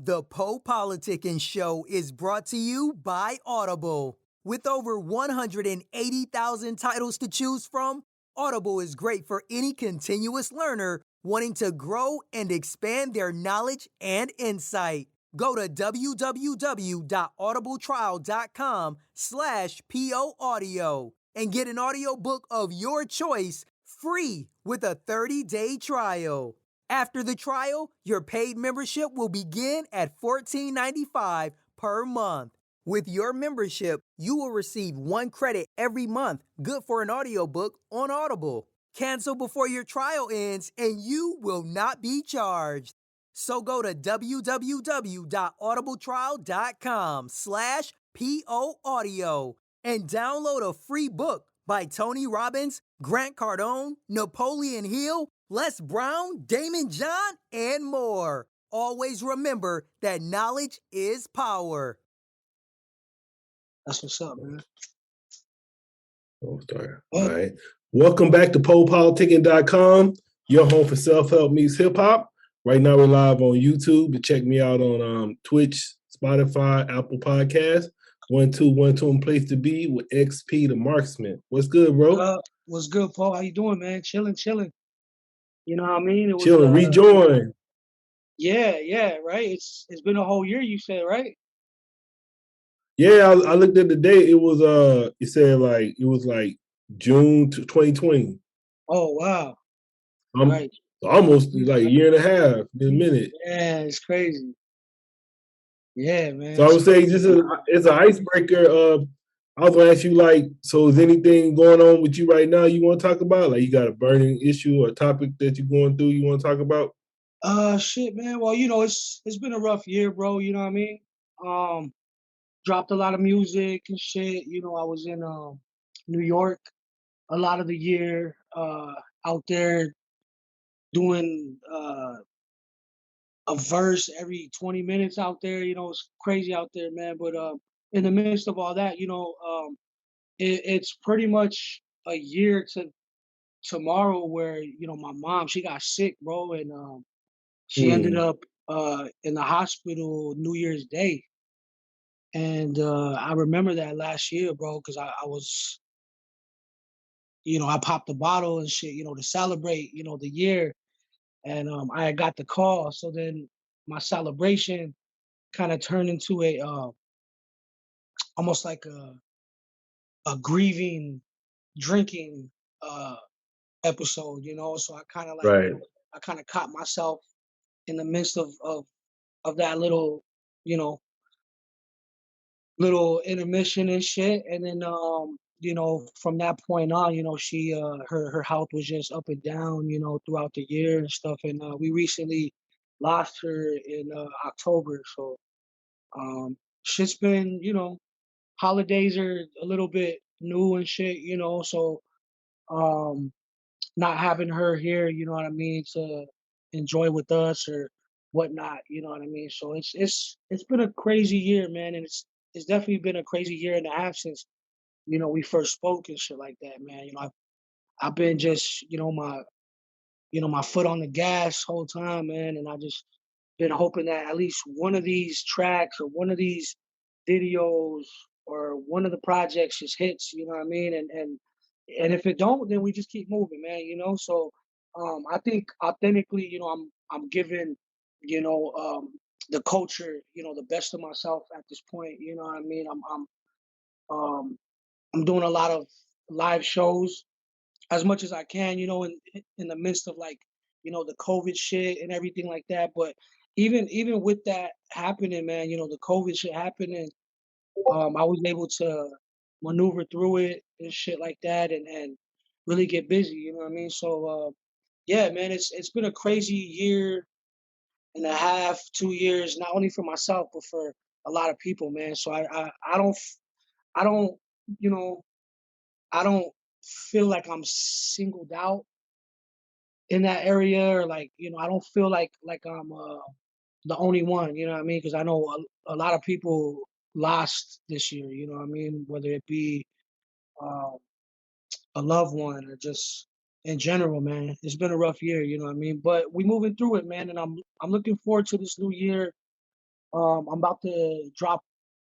The PoPolitickin show is brought to you by Audible. With over 180,000 titles to choose from, Audible is great for any continuous learner wanting to grow and expand their knowledge and insight. Go to www.audibletrial.com/POAudio and get an audiobook of your choice free with a 30-day trial. After the trial, your paid membership will begin at $14.95 per month. With your membership, you will receive 1 credit every month, good for an audiobook on Audible. Cancel before your trial ends and you will not be charged. So go to www.audibletrial.com/POAudio and download a free book by Tony Robbins, Grant Cardone, Napoleon Hill, Les Brown, Damon John, and more. Always remember that knowledge is power. That's what's up, man. Oh, sorry. All right. Welcome back to PoPolitickin.com, your home for self-help meets hip-hop. Right now we're live on YouTube, but check me out on Twitch, Spotify, Apple Podcasts. 121 place to be with XP The Marxman. What's good, bro? What's good, Paul? How you doing, man? Chilling. You know what I mean? It was chilling. Rejoin. Yeah, right. It's been a whole year, you said, right? Yeah, I looked at the date. It was it said like it was like June 2020. Oh wow. Right. Almost like a year and a half in a minute. Yeah, it's crazy. Yeah, man. So I would say it's an icebreaker. I was gonna ask you, like, so is anything going on with you right now you want to talk about? Like, you got a burning issue or topic that you're going through you want to talk about? Shit, man. Well, you know, it's been a rough year, bro. You know what I mean? Dropped a lot of music and shit. You know, I was in New York a lot of the year, out there doing a verse every 20 minutes out there. You know, it's crazy out there, man. But in the midst of all that, you know, it's pretty much a year to tomorrow where, you know, my mom, she got sick, bro, and she ended up in the hospital New Year's Day. And I remember that last year, bro, because I was, you know, I popped the bottle and shit, you know, to celebrate, you know, the year. And I had got the call. So then my celebration kind of turned into a almost like a grieving drinking episode, you know. So I kind of like, I kind of caught myself in the midst of that little, you know, little intermission and shit. And then you know, from that point on, you know, she her health was just up and down, you know, throughout the year and stuff. And we recently lost her in October. So shit's been, you know, holidays are a little bit new and shit, you know. So um not having her here, you know what I mean, to enjoy with us or whatnot, you know what I mean. So it's been a crazy year, man, and it's definitely been a crazy year and a half since, you know, we first spoke and shit like that, man. You know, I've been just, you know, my foot on the gas whole time, man, and I just been hoping that at least one of these tracks or one of these videos or one of the projects just hits, you know what I mean? And if it don't, then we just keep moving, man, you know? So I think authentically, you know, I'm giving, you know, the culture, you know, the best of myself at this point, you know what I mean? Um I'm doing a lot of live shows as much as I can, you know, in the midst of like, you know, the COVID shit and everything like that. But even with that happening, man, you know, the COVID shit happening, I was able to maneuver through it and shit like that, and really get busy. You know what I mean? So yeah, man, it's been a crazy year and a half, 2 years, not only for myself but for a lot of people, man. So I don't, you know, I don't feel like I'm singled out in that area, or like, you know, I don't feel like I'm the only one, you know what I mean? Because I know a lot of people lost this year, you know what I mean? Whether it be uh, a loved one or just in general, man. It's been a rough year, you know what I mean? But we moving through it, man, and I'm looking forward to this new year. I'm about to drop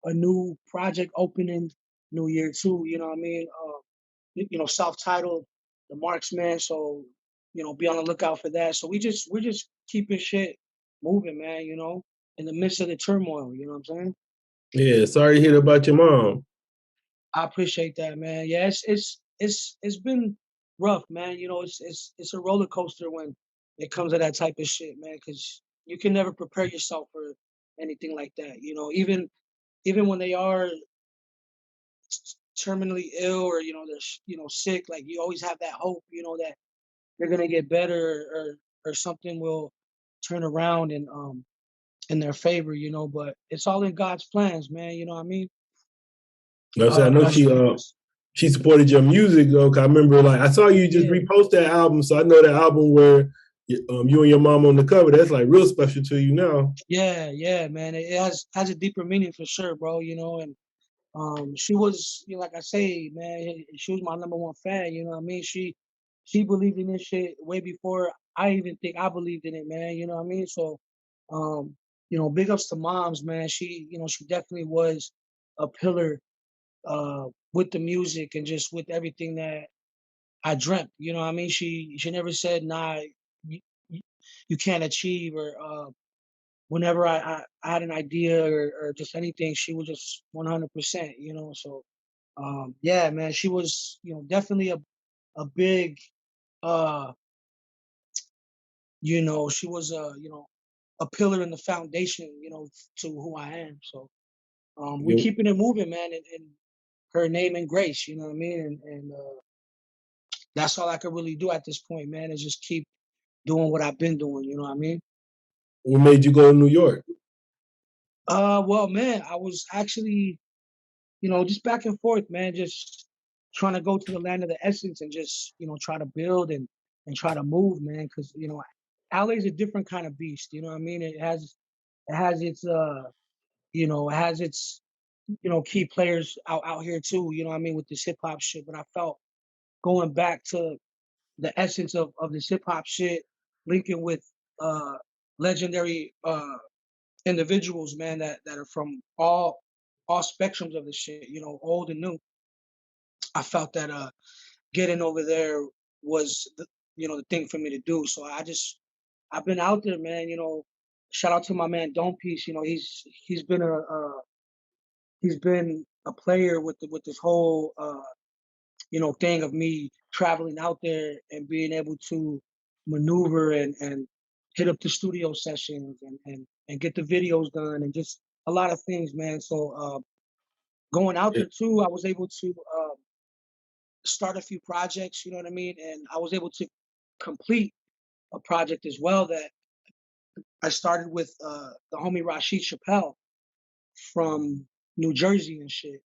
a new project opening New Year too. You know what I mean? Self-titled The Marxman. So be on the lookout for that. So we're just keeping shit moving, man. In the midst of the turmoil. You know what I'm saying? Yeah, sorry to hear about your mom. I appreciate that, man. Yeah, it's been rough, man. It's a roller coaster when it comes to that type of shit, man. Because you can never prepare yourself for anything like that. Even when they are terminally ill or they're sick, like you always have that hope, that they're gonna get better or something will turn around and in their favor, But it's all in God's plans, man. You know what I mean? I know That's she supported your music though. 'Cause I remember like I saw you just yeah. repost that album, so I know that album where you and your mom on the cover. That's like real special to you now. Yeah, man. It has a deeper meaning for sure, bro. And she was, like I say, man, she was my number one fan. You know what I mean? She believed in this shit way before I even think I believed in it, man. You know what I mean? So, big ups to moms, man. She definitely was a pillar with the music and just with everything that I dreamt. You know what I mean? She never said, nah, you, you you can't achieve or whenever I had an idea or just anything, she was just 100%, So, yeah, man, she was, definitely a big, uh, she was a pillar in the foundation, to who I am. So, we You, keeping it moving, man, and her name and grace, you know what I mean? And that's all I could really do at this point, man, is just keep doing what I've been doing, you know what I mean? what made you go to New York? Well, man, I was actually just back and forth, man, just trying to go to the land of the essence and just, try to build and try to move, man, because LA is a different kind of beast, you know what I mean? It has its it has its key players out here too, you know what I mean, with this hip hop shit. But I felt going back to the essence of this hip hop shit, linking with uh legendary individuals, man, that are from all spectrums of the shit, old and new. I felt that getting over there was the thing for me to do. So I've been out there, man. Shout out to my man Don't Peace. He's been a player with this whole thing of me traveling out there and being able to maneuver and hit up the studio sessions and get the videos done and just a lot of things, man. So going out Yeah. there too, I was able to start a few projects, you know what I mean? And I was able to complete a project as well that I started with the homie Rashid Chappelle from New Jersey and shit.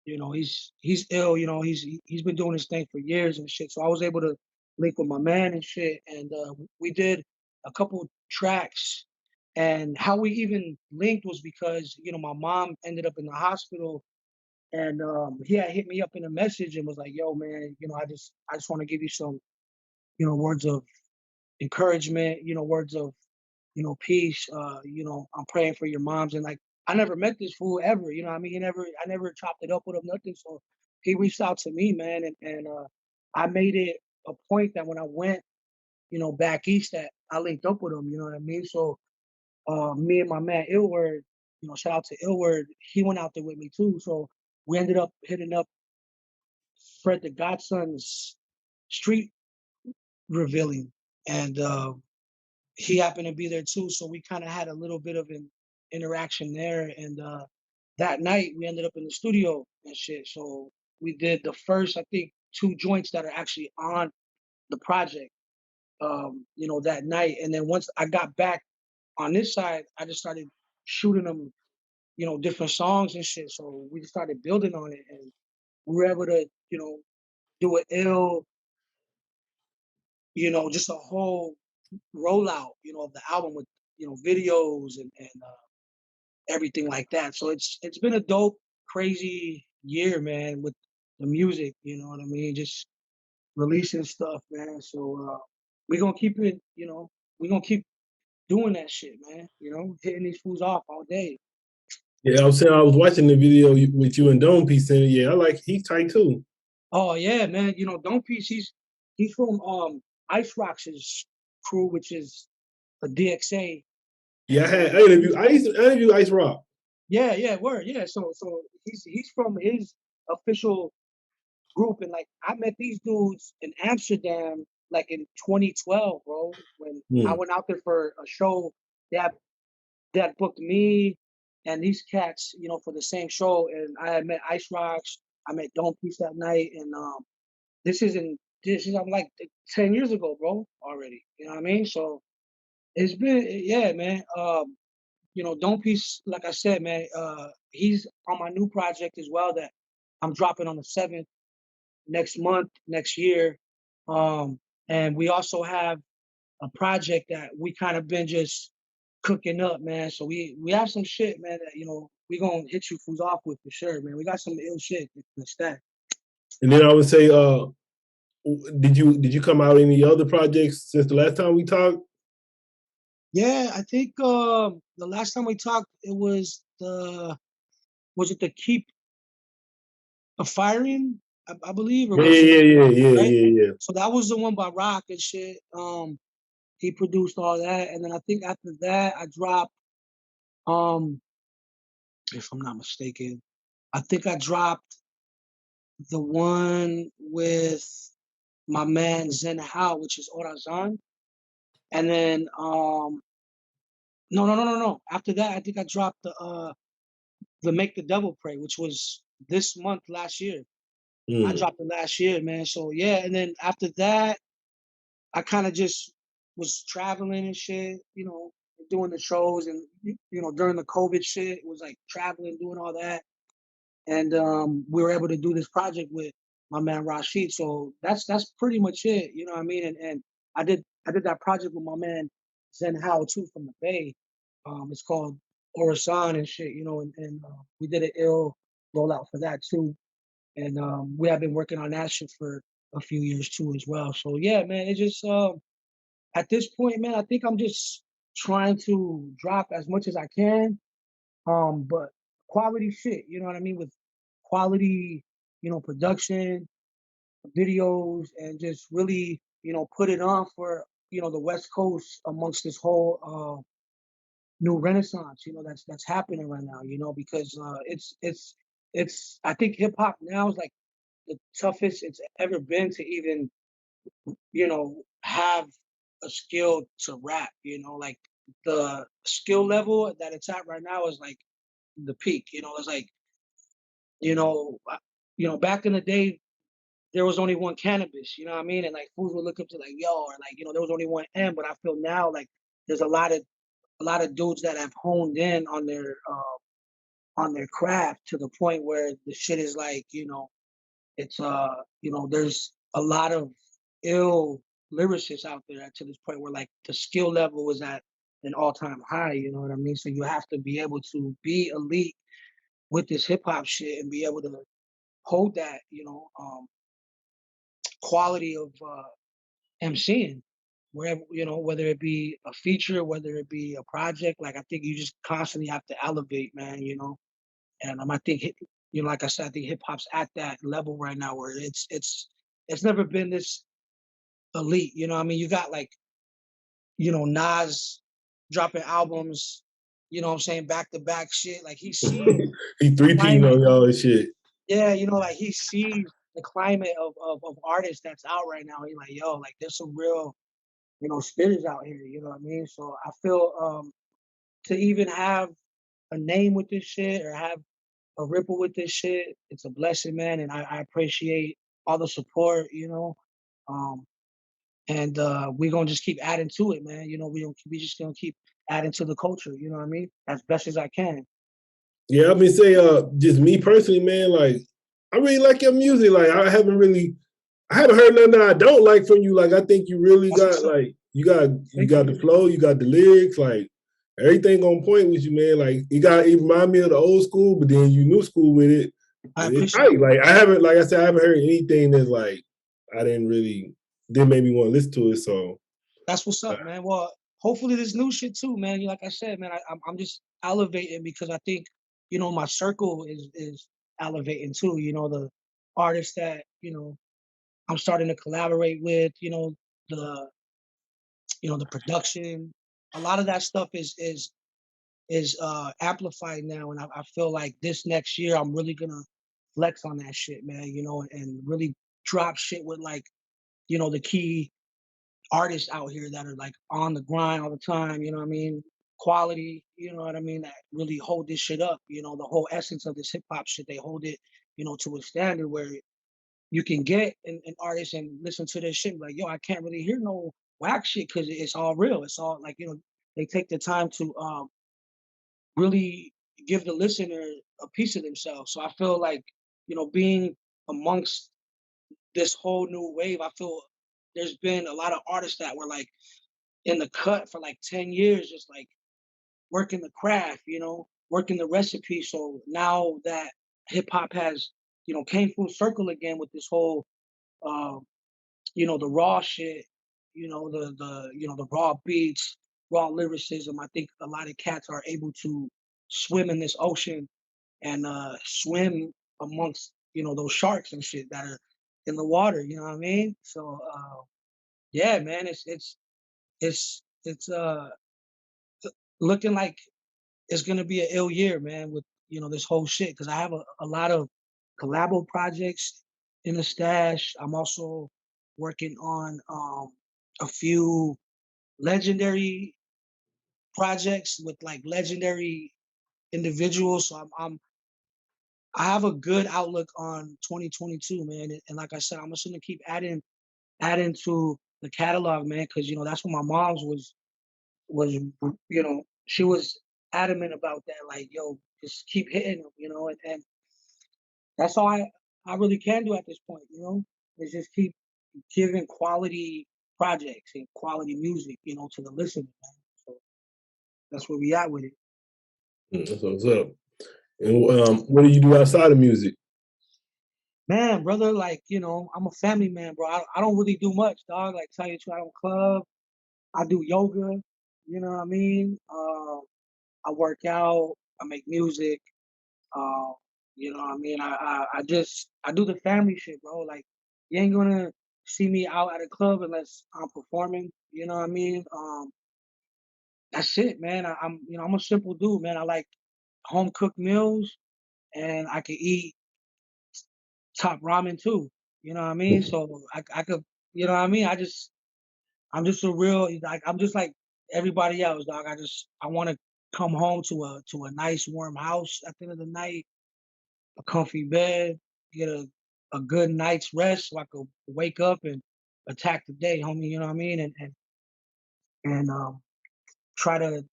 He's ill, he's been doing his thing for years and shit. So I was able to link with my man and shit. And we did a couple tracks. And how we even linked was because, my mom ended up in the hospital and he had hit me up in a message and was like, yo, man, I just want to give you some, words of encouragement, words of, peace. I'm praying for your moms. And like, I never met this fool ever, you know what I mean? I never chopped it up with him, nothing. So he reached out to me, man. And I made it a point that when I went, back east that I linked up with him, you know what I mean? So me and my man Illward, shout out to Illward, he went out there with me too. So we ended up hitting up Fred the Godson's street revealing. And he happened to be there too. So we kind of had a little bit of an interaction there. And that night we ended up in the studio and shit. So we did the first, I think, two joints that are actually on the project, that night. And then once I got back on this side, I just started shooting them, different songs and shit. So we just started building on it and we were able to, do an ill, just a whole rollout, of the album with, videos and everything like that. So it's been a dope, crazy year, man, with the music, you know what I mean? Just releasing stuff, man. So we're gonna keep it, we're gonna keep doing that shit, man. You know, hitting these fools off all day. Yeah, I was saying I was watching the video with you and Dome Piece in it. Yeah, I like he's tight too. Oh yeah, man. You know, Don't Piece, he's from Ice Rocks' crew, which is a DXA. Yeah, And, I used to interview Ice Rock. yeah, word, yeah. So he's from his official group, and like I met these dudes in Amsterdam like in 2012, bro. When I went out there for a show, that booked me and these cats, you know, for the same show, and I had met Ice Rocks. I met Don't Piece that night, and this is I'm like 10 years ago, bro, already. You know what I mean? So it's been, yeah, man. You know, Don't Piece, like I said, man, he's on my new project as well that I'm dropping on the 7th next month, next year. And we also have a project that we kind of been just cooking up, man. So we have some shit, man, that, you know, we gonna hit you fools off with for sure, man. We got some ill shit in the stack. And then I would say, did you come out any other projects since the last time we talked? Yeah, I think the last time we talked, it was the Keep a Firing, I believe, or right? Yeah. So that was the one by Rock and shit. He produced all that, and then I think after that I dropped, if I'm not mistaken, I think I dropped the one with my man Zen How, which is Orazan. And then no. After that, I think I dropped the Make the Devil Pray, which was this month last year. I dropped it last year, man. So yeah, and then after that, I kind of just was traveling and shit, you know, doing the shows, and you know, during the COVID shit, it was like traveling, doing all that. And we were able to do this project with my man Rashid. So that's pretty much it. You know what I mean? And I did that project with my man Zen How too from the Bay. It's called Orasan and shit. You know, and we did an ill rollout for that too. And we have been working on that shit for a few years too as well. So yeah, man, it just at this point, man, I think I'm just trying to drop as much as I can. But quality shit, you know what I mean? With quality, you know, production, videos, and just really, you know, put it on for, you know, the West Coast amongst this whole new renaissance, you know, that's happening right now, you know, because it's I think hip hop now is like the toughest it's ever been to even, you know, have a skill to rap, you know, like the skill level that it's at right now is like the peak, you know, it's like, you know, back in the day, there was only one cannabis, you know what I mean? And like fools would look up to like, yo, or like, you know, there was only one M, but I feel now like there's a lot of dudes that have honed in on their craft to the point where the shit is like, you know, it's you know, there's a lot of ill lyricists out there to this point where like the skill level is at an all-time high, you know what I mean? So you have to be able to be elite with this hip hop shit and be able to hold that, you know, quality of MCing, wherever, you know, whether it be a feature, whether it be a project. Like I think you just constantly have to elevate, man. You know, and I think you know, like I said, I think hip hop's at that level right now where it's never been this elite. You know, what I mean, you got like, you know, Nas dropping albums. You know what I'm saying, back to back shit. Like he sees He three-peating on y'all and shit. yeah, you know, like he sees the climate of artists that's out right now. He's like, yo, like there's some real, you know, spitters out here. You know what I mean? So I feel to even have a name with this shit or have a ripple with this shit, it's a blessing, man. And I appreciate all the support, you know. Um, and we're gonna just keep adding to it, man. You know, we just gonna keep adding to the culture. You know what I mean? As best as I can. Yeah, I mean, say, just me personally, man. Like, I really like your music. Like, I haven't heard nothing that I don't like from you. Like, I think you really That's got like you got the flow, you got the lyrics, like everything on point with you, man. Like, it remind me of the old school, but then you new school with it. I And it's appreciate tight. it. Like, like I said, I haven't heard anything that's like I didn't make me want to listen to it. So That's what's uh, up, man. Well, hopefully this new shit too, man. Like I said, man, I'm just elevating because I think, my circle is elevating too. The artists that, I'm starting to collaborate with, the the production, a lot of that stuff is amplified now, and I feel like this next year I'm really gonna flex on that shit, man. And really drop shit with like the key artists out here that are like on the grind all the time. You know what I mean? Quality. You know what I mean? That really hold this shit up. The whole essence of this hip hop shit, they hold it, to a standard where you can get an artist and listen to this shit like, yo, I can't really hear no whack shit because it's all real. It's all like, they take the time to really give the listener a piece of themselves. So I feel like, being amongst this whole new wave, I feel there's been a lot of artists that were like in the cut for like 10 years, just like working the craft, working the recipe. So now that hip hop has, came full circle again with this whole uh, the raw shit, the raw beats, raw lyricism. I think a lot of cats are able to swim in this ocean and swim amongst those sharks and shit that are in the water. You know what I mean? So yeah, man, it's looking like it's gonna be an ill year, man, with this whole shit because I have a lot of collabo projects in the stash. I'm also working on a few legendary projects with like legendary individuals. So I have a good outlook on 2022, man. And like I said, I'm just gonna keep adding to the catalog, man, because that's what my mom's was she was adamant about that, like, yo, just keep hitting them, and that's all I really can do at this point, is just keep giving quality projects and quality music, to the listener, man. So that's where we at with it. That's what's up. And what do you do outside of music? Man, brother, like, I'm a family man, bro. I don't really do much, dog. Like, tell you the truth, I don't club. I do yoga, you know what I mean? I work out, I make music, uh, you know what I mean? I do the family shit, bro. Like, you ain't gonna see me out at a club unless I'm performing, you know what I mean? That's it, man. I'm a simple dude, man. I like home cooked meals and I can eat top ramen too. You know what I mean? So I could, you know what I mean? I'm just a real, like, I'm just like everybody else, dog. I want to come home to a nice warm house at the end of the night, a comfy bed, get a good night's rest so I could wake up and attack the day, homie. You know what I mean? And try to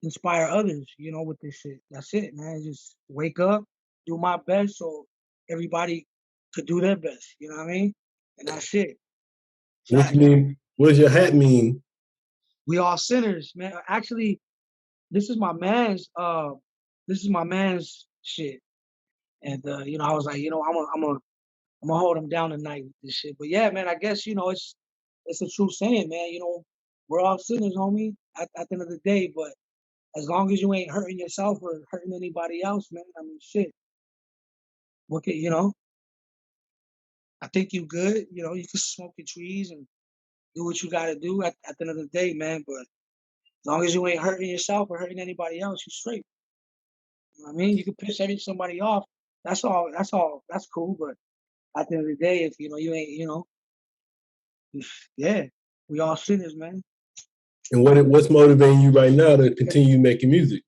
inspire others, with this shit. That's it, man. Just wake up, do my best so everybody could do their best. You know what I mean? And that's it. What you Facts. mean? What does your hat mean? We all sinners, man. Actually, this is my man's shit. And I was like, I'm gonna hold him down tonight with this shit. But yeah, man, I guess it's a true saying, man. We're all sinners, homie, at the end of the day. But as long as you ain't hurting yourself or hurting anybody else, man, I mean, shit. What can I think you good. You can smoke your trees and do what you gotta do at the end of the day, man. But as long as you ain't hurting yourself or hurting anybody else, you straight. You know what I mean? You can piss somebody off. That's all. That's all. That's cool. But at the end of the day, if you ain't, yeah, we all sinners, man. And what's motivating you right now to continue making music?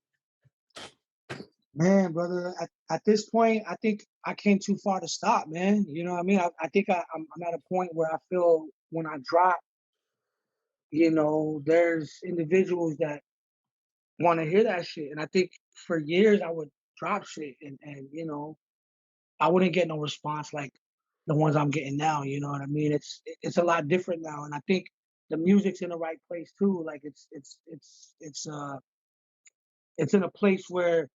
Man, brother, at this point, I think I came too far to stop, man. You know what I mean? I think I'm at a point where I feel when I drop, there's individuals that want to hear that shit. And I think for years I would drop shit and I wouldn't get no response like the ones I'm getting now. You know what I mean? It's a lot different now, and I think the music's in the right place too. Like it's in a place where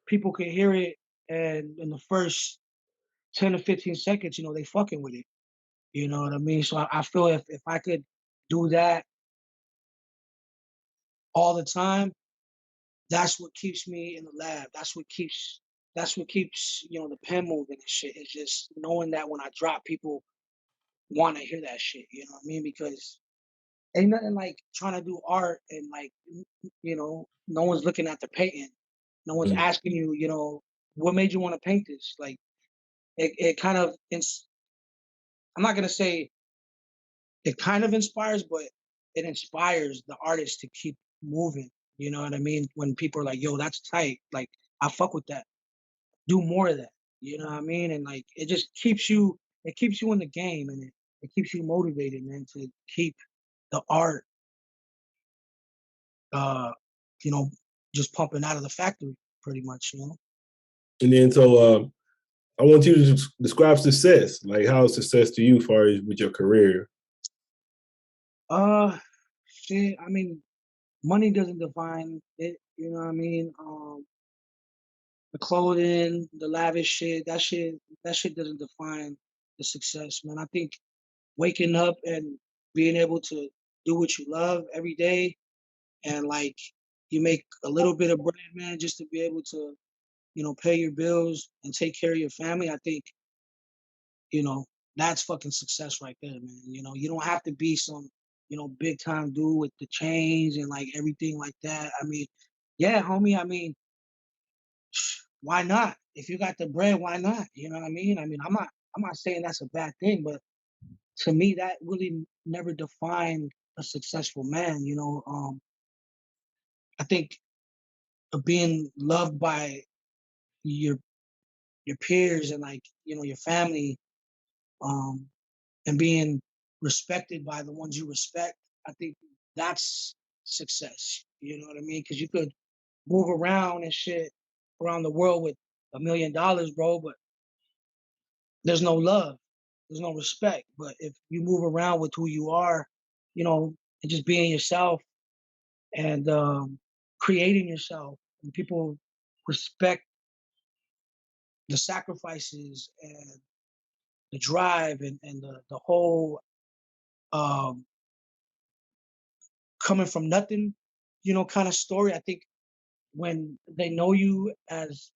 people can hear it, and in the first 10 to 15 seconds, they fucking with it. You know what I mean? So I feel if I could do that all the time, that's what keeps me in the lab. That's what keeps the pen moving and shit. It's just knowing that when I drop, people want to hear that shit. You know what I mean? Because ain't nothing like trying to do art and like no one's looking at the painting. No one's Mm. asking you, what made you want to paint this? Like it kind of I'm not gonna say it kind of inspires, but it inspires the artist to keep moving. You know what I mean? When people are like, "Yo, that's tight," like I fuck with that. Do more of that. You know what I mean? And like it just keeps you. It keeps you in the game, and it keeps you motivated, man, to keep the art, uh, you know, just pumping out of the factory, pretty much. And then so I want you to describe success. Like how is success to you, as far as with your career? Uh, shit. I mean, money doesn't define it. You know what I mean? The clothing, the lavish shit, that shit doesn't define the success, man. I think waking up and being able to do what you love every day and like you make a little bit of bread, man, just to be able to, pay your bills and take care of your family. I think, you know, that's fucking success right there, man. You don't have to be some, big time dude with the chains and like everything like that. I mean, yeah, homie, I mean, why not? If you got the bread, why not? You know what I mean? I mean, I'm not saying that's a bad thing, but to me, that really never defined a successful man. I think being loved by your your peers and like your family, um, and being respected by the ones you respect. I think that's success. You know what I mean? Because you could move around and shit around the world with $1 million, bro, but there's no love, there's no respect. But if you move around with who you are, and just being yourself and creating yourself, and people respect the sacrifices and the drive and the whole um, coming from nothing, kind of story. I think when they know you as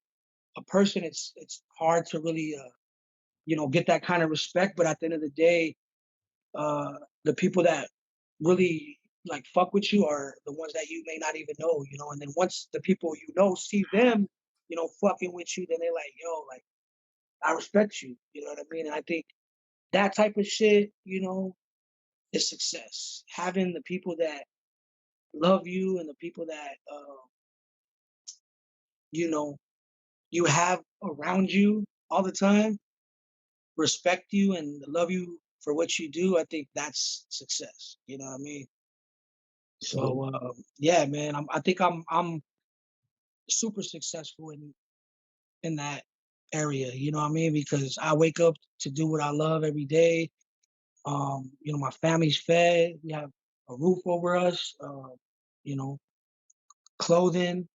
a person, it's hard to really, get that kind of respect. But at the end of the day, uh, the people that really like fuck with you are the ones that you may not even know. And then once the people see them, fucking with you, then they're like, yo, like I respect you. You know what I mean? And I think that type of shit, is success. Having the people that love you and the people that you know you have around you all the time respect you and love you for what you do. I think that's success. You know what I mean? So yeah, man, I think I'm super successful in that area. You know what I mean? Because I wake up to do what I love every day. My family's fed. We have a roof over us. You know, clothing,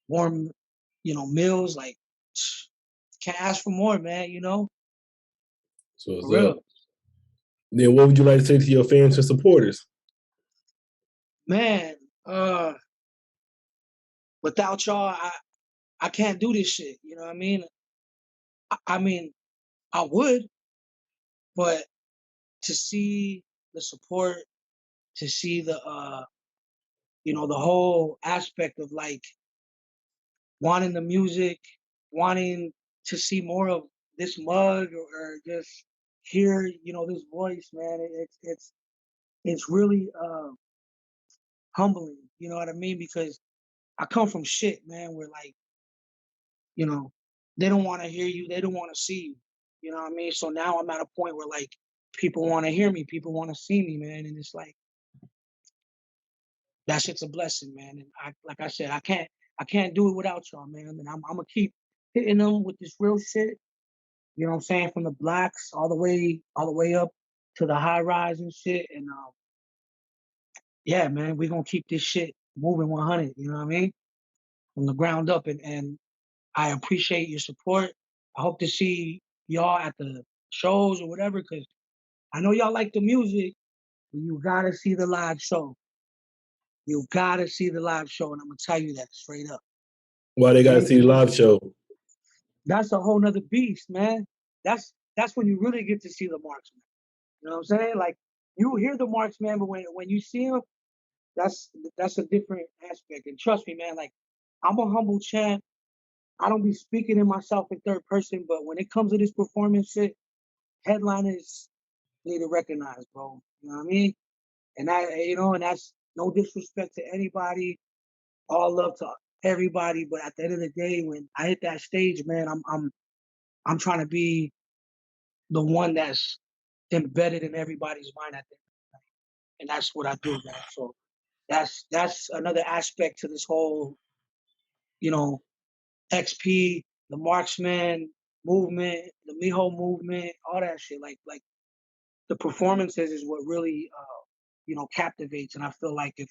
warm, meals. Like, can't ask for more, man. So For it's up. real, Then what would you like to say to your fans and supporters? man. Without y'all, I can't do this shit. You know what I mean? I mean, I would, but to see the support, to see the whole aspect of like wanting the music, wanting to see more of this mug or just hear, this voice, man. It's really humbling. You know what I mean? Because I come from shit, man, where like, you know, they don't want to hear you, they don't want to see you. You know what I mean? So now I'm at a point where like people want to hear me, people want to see me, man, and it's like that shit's a blessing, man. And like I said, I can't do it without y'all, man. And I'm gonna keep hitting them with this real shit. You know what I'm saying? From the blocks all the way up to the high rise and shit. And yeah, man, we're gonna keep this shit moving 100. You know what I mean? From the ground up. And I appreciate your support. I hope to see y'all at the shows or whatever, because I know y'all like the music, but you gotta see the live show. You gotta see the live show, and I'm gonna tell you that straight up. Why they gotta see the live show? That's a whole nother beast, man. That's when you really get to see the Marxman. You know what I'm saying? Like, you hear the Marxman, but when you see him, that's a different aspect. And trust me, man, like, I'm a humble champ. I don't be speaking in myself in third person, but when it comes to this performance shit, headliners need to recognize, bro. You know what I mean? And and that's no disrespect to anybody, all love to everybody. But at the end of the day, when I hit that stage, man, I'm trying to be the one that's embedded in everybody's mind at the end of the night. And that's what I do, man. So that's another aspect to this whole, XP, the Marxman movement, the Miho movement, all that shit. Like the performances is what really captivates. And I feel like if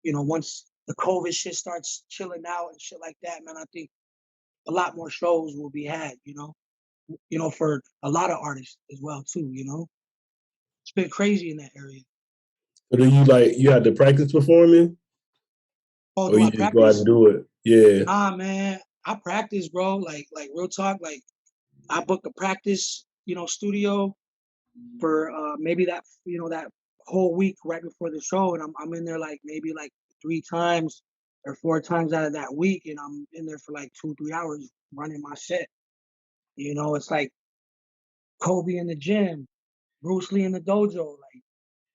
once the COVID shit starts chilling out and shit like that, man, I think a lot more shows will be had, for a lot of artists as well too, It's been crazy in that area. So do you have to practice performing? Oh, or do you I just go out practice? and do it? Yeah. Nah, man, I practice, bro. Like real talk. Like, I book a practice, studio for maybe that whole week right before the show, and I'm in there like maybe like 3 times or 4 times out of that week, and I'm in there for like 2-3 hours running my set. It's like Kobe in the gym, Bruce Lee in the dojo. Like,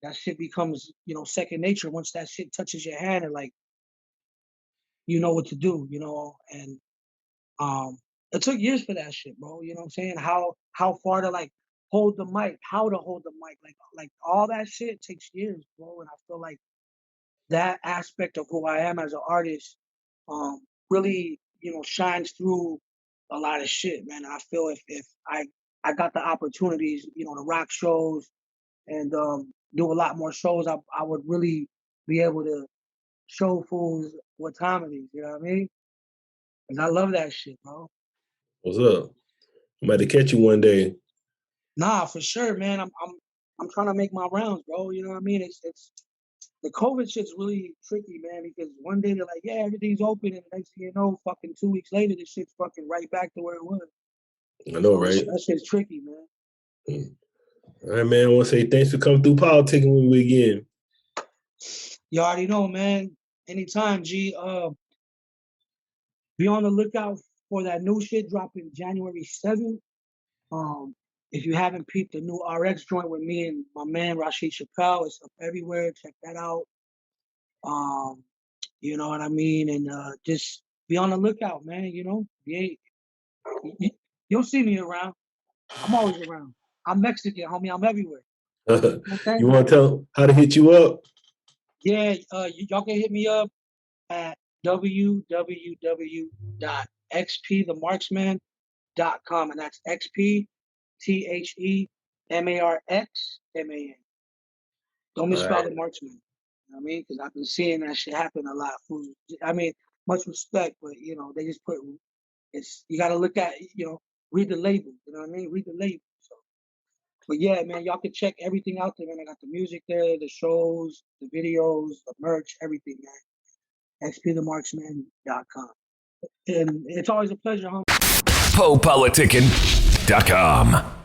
that shit becomes second nature once that shit touches your hand, and like you know what to do, and it took years for that shit, bro. You know what I'm saying? How far to like hold the mic, how to hold the mic, like all that shit takes years, bro. And I feel like that aspect of who I am as an artist, really, shines through a lot of shit, man. And I feel if I got the opportunities, to rock shows and do a lot more shows, I would really be able to show fools what time it is. You know what I mean? Because I love that shit, bro. What's up? I'm about to catch you one day. Nah, for sure, man. I'm trying to make my rounds, bro. You know what I mean? It's the COVID shit's really tricky, man, because one day they're like, yeah, everything's open, and the next thing you know, fucking 2 weeks later, this shit's fucking right back to where it was. I know, So right? that shit's tricky, man. All right, man. I want to say thanks for coming through politicking with me again. You already know, man. Anytime, G. Be on the lookout for that new shit dropping January 7th. If you haven't peeped the new RX joint with me and my man Rashid Chappelle, it's up everywhere. Check that out. You know what I mean? And just be on the lookout, man. You'll see me around. I'm always around. I'm Mexican, homie. I'm everywhere. Okay? You want to tell them how to hit you up? Yeah, y'all can hit me up at www.xpthemarxman.com, and that's XPTHEMARXMAN. Don't misspell the Marxman. You know what I mean? Because I've been seeing that shit happen a lot. I mean, much respect, but they just put you got to look at read the label. You know what I mean? Read the label. So, but yeah, man, y'all can check everything out there, man. I got the music there, the shows, the videos, the merch, everything, man. XPthemarxman.com. And it's always a pleasure, huh? PoPolitickin.com.